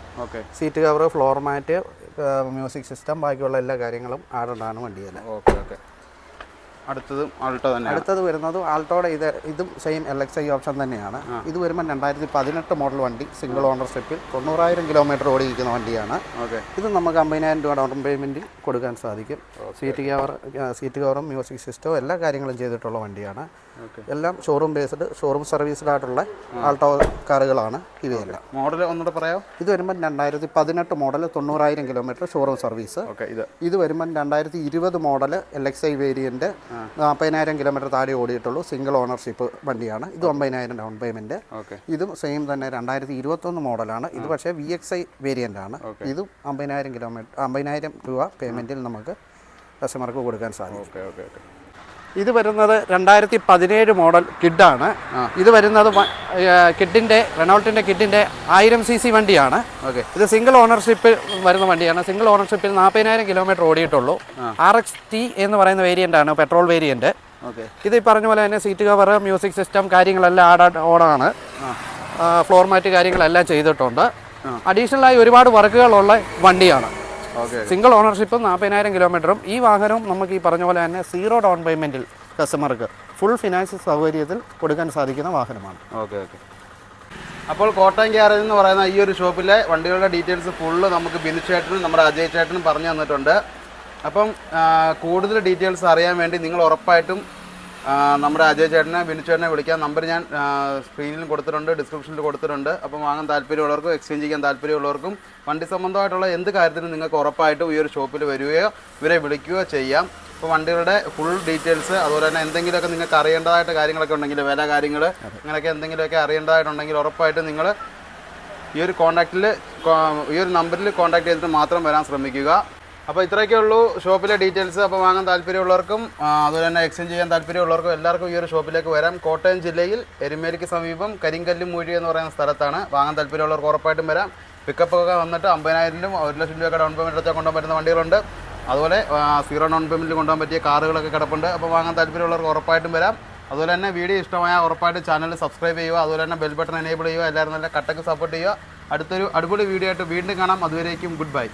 Seat cover, floor mat, music system, ബാക്കിയുള്ള എല്ലാ കാര്യങ്ങളും ആഡാണ് വണ്ടിയിൽ. Okay okay. അടുത്തതും ആൾട്ടോ തന്നെ. അടുത്തത് വരുന്നത് ആൾട്ടോയുടെ ഇതും സെയിം LXI ഓപ്ഷൻ തന്നെയാണ്. ഇത് വരുമ്പോൾ 2018 മോഡൽ വണ്ടി, സിംഗിൾ ഓണർഷിപ്പിൽ 90,000 കിലോമീറ്റർ ഓടിയിരിക്കുന്ന വണ്ടിയാണ്. ഇത് നമുക്ക് 50,000 രൂപ ഡൗൺ പേയ്മെൻറ്റ് കൊടുക്കാൻ സാധിക്കും. സീറ്റ് കവറും മ്യൂസിക് സിസ്റ്റവും എല്ലാ കാര്യങ്ങളും ചെയ്തിട്ടുള്ള വണ്ടിയാണ്. എല്ലാം ഷോറൂം ബേസ്ഡ്, ഷോറൂം സർവീസ്ഡ് ആയിട്ടുള്ള ആൾട്ടോ കാറുകളാണ് ഇവയെല്ലാം. മോഡൽ ഒന്നുകൂടെ പറയാമോ? ഇത് വരുമ്പോൾ 2018 മോഡൽ 90,000 കിലോമീറ്റർ ഷോറൂം സർവീസ്. ഇത് വരുമ്പോൾ 2020 മോഡൽ LXI വേരിയൻറ്റ് 40,000 കിലോമീറ്റർ താഴെ ഓടിയിട്ടുള്ളൂ. സിംഗിൾ ഓണർഷിപ്പ് വണ്ടിയാണ്. ഇത് 50,000 ഡൗൺ പേയ്മെൻറ്റ്. ഇതും സെയിം തന്നെ 2021 മോഡലാണ്. ഇത് പക്ഷേ VXI വേരിയൻ്റ് ആണ്. ഇതും 50,000 രൂപ പേയ്മെൻറ്റിൽ നമുക്ക് കസ്റ്റമർക്ക് കൊടുക്കാൻ സാധിക്കും. ഇത് വരുന്നത് 2017 മോഡൽ കിഡാണ്. ഇത് വരുന്നത് കിഡിൻ്റെ റെനോൾട്ടിൻ്റെ കിഡിൻ്റെ 1000 cc വണ്ടിയാണ്. ഓക്കെ. ഇത് സിംഗിൾ ഓണർഷിപ്പ് വരുന്ന വണ്ടിയാണ്. സിംഗിൾ ഓണർഷിപ്പിൽ 40,000 കിലോമീറ്റർ ഓടിയിട്ടുള്ളൂ. RXT എന്ന് പറയുന്ന വേരിയൻ്റ് ആണ്, പെട്രോൾ വേരിയൻറ്റ്. ഓക്കെ. ഇത് ഈ പറഞ്ഞ പോലെ തന്നെ സീറ്റ് കവർ, മ്യൂസിക് സിസ്റ്റം കാര്യങ്ങളെല്ലാം ഓണാണ്. ഫ്ലോർ മാറ്റ് കാര്യങ്ങളെല്ലാം ചെയ്തിട്ടുണ്ട്. അഡീഷണലായി ഒരുപാട് വർക്കുകളുള്ള വണ്ടിയാണ്. സിംഗിൾ ഓണർഷിപ്പും 40,000 കിലോമീറ്ററും. ഈ വാഹനവും നമുക്ക് ഈ പറഞ്ഞ പോലെ തന്നെ 0 ഡൗൺ പേയ്മെൻറ്റിൽ കസ്റ്റമർക്ക് ഫുൾ ഫിനാൻസ് സൗകര്യത്തിൽ കൊടുക്കാൻ സാധിക്കുന്ന വാഹനമാണ്. ഓക്കെ. അപ്പോൾ കോട്ടയം ഗ്യാരേജ് എന്ന് പറയുന്ന ഈ ഒരു ഷോപ്പിലെ വണ്ടികളുടെ ഡീറ്റെയിൽസ് ഫുള്ള് നമുക്ക് ബിനു ചേട്ടനും നമ്മുടെ അജയ് ചേട്ടനും പറഞ്ഞു തന്നിട്ടുണ്ട്. അപ്പം കൂടുതൽ ഡീറ്റെയിൽസ് അറിയാൻ വേണ്ടി നിങ്ങൾ ഉറപ്പായിട്ടും നമ്മുടെ അജയ് ചേട്ടനെ, ബിനു ചേട്ടനെ വിളിക്കാം. നമ്പർ ഞാൻ സ്ക്രീനിൽ കൊടുത്തിട്ടുണ്ട്, ഡിസ്ക്രിപ്ഷനിൽ കൊടുത്തിട്ടുണ്ട്. അപ്പം വാങ്ങാൻ താല്പര്യമുള്ളവർക്കും എക്സ്ചേഞ്ച് ചെയ്യാൻ താല്പര്യമുള്ളവർക്കും വണ്ടി സംബന്ധമായിട്ടുള്ള എന്ത് കാര്യത്തിനും നിങ്ങൾക്ക് ഉറപ്പായിട്ടും ഈ ഒരു ഷോപ്പിൽ വരികയോ ഇവരെ വിളിക്കുകയോ ചെയ്യാം. അപ്പോൾ വണ്ടികളുടെ ഫുൾ ഡീറ്റെയിൽസ്, അതുപോലെ തന്നെ എന്തെങ്കിലുമൊക്കെ നിങ്ങൾക്ക് അറിയേണ്ടതായിട്ട് കാര്യങ്ങളൊക്കെ ഉണ്ടെങ്കിൽ, വില കാര്യങ്ങൾ അങ്ങനെയൊക്കെ എന്തെങ്കിലുമൊക്കെ അറിയേണ്ടതായിട്ടുണ്ടെങ്കിൽ ഉറപ്പായിട്ടും നിങ്ങൾ ഈ ഒരു നമ്പറിൽ കോൺടാക്ട് ചെയ്തിട്ട് മാത്രം വരാൻ ശ്രമിക്കുക. അപ്പോൾ ഇത്രയൊക്കെ ഉള്ളൂ ഷോപ്പിലെ ഡീറ്റെയിൽസ്. അപ്പോൾ വാങ്ങാൻ താല്പര്യമുള്ളവർക്കും അതുപോലെ തന്നെ എക്സ്ചേഞ്ച് ചെയ്യാൻ താല്പര്യമുള്ളവർക്കും എല്ലാവർക്കും ഈ ഒരു ഷോപ്പിലേക്ക് വരാം. കോട്ടയം ജില്ലയിൽ എരുമേലിക്ക് സമീപം കരിങ്കല്ല് മൂഴി എന്ന് പറയുന്ന സ്ഥലത്താണ്. വാങ്ങാൻ താല്പര്യമുള്ളവർക്ക് ഉറപ്പായിട്ടും വരാം. പിക്കപ്പൊക്കെ വന്നിട്ട് 50,000 1 ലക്ഷം രൂപയൊക്കെ ഡൗൺ പേയ്മെൻറ്റ് എടുത്താൽ കൊണ്ടുപോകാൻ പറ്റുന്ന വണ്ടികളുണ്ട്. അതുപോലെ 0 ഡൗൺ പേയ്മെൻറ്റിൽ കൊണ്ടുപോകാൻ പറ്റിയ കാറുകളൊക്കെ കിടപ്പുണ്ട്. അപ്പോൾ വാങ്ങാൻ താല്പര്യമുള്ളവർക്ക് ഉറപ്പായിട്ടും വരാം. അതുപോലെ തന്നെ വീഡിയോ ഇഷ്ടമായ ഉറപ്പായിട്ട് ചാനൽ സബ്സ്ക്രൈബ് ചെയ്യുക. അതുപോലെ തന്നെ ബെൽ ബട്ടൺ എനേബിൾ ചെയ്യുക. എല്ലാവരും നല്ല കട്ടക്ക് സപ്പോർട്ട് ചെയ്യുക. അടുത്തൊരു അടിപൊളി വീഡിയോ ആയിട്ട് വീണ്ടും കാണാം. അതുവരേക്കും ഗുഡ് ബൈ.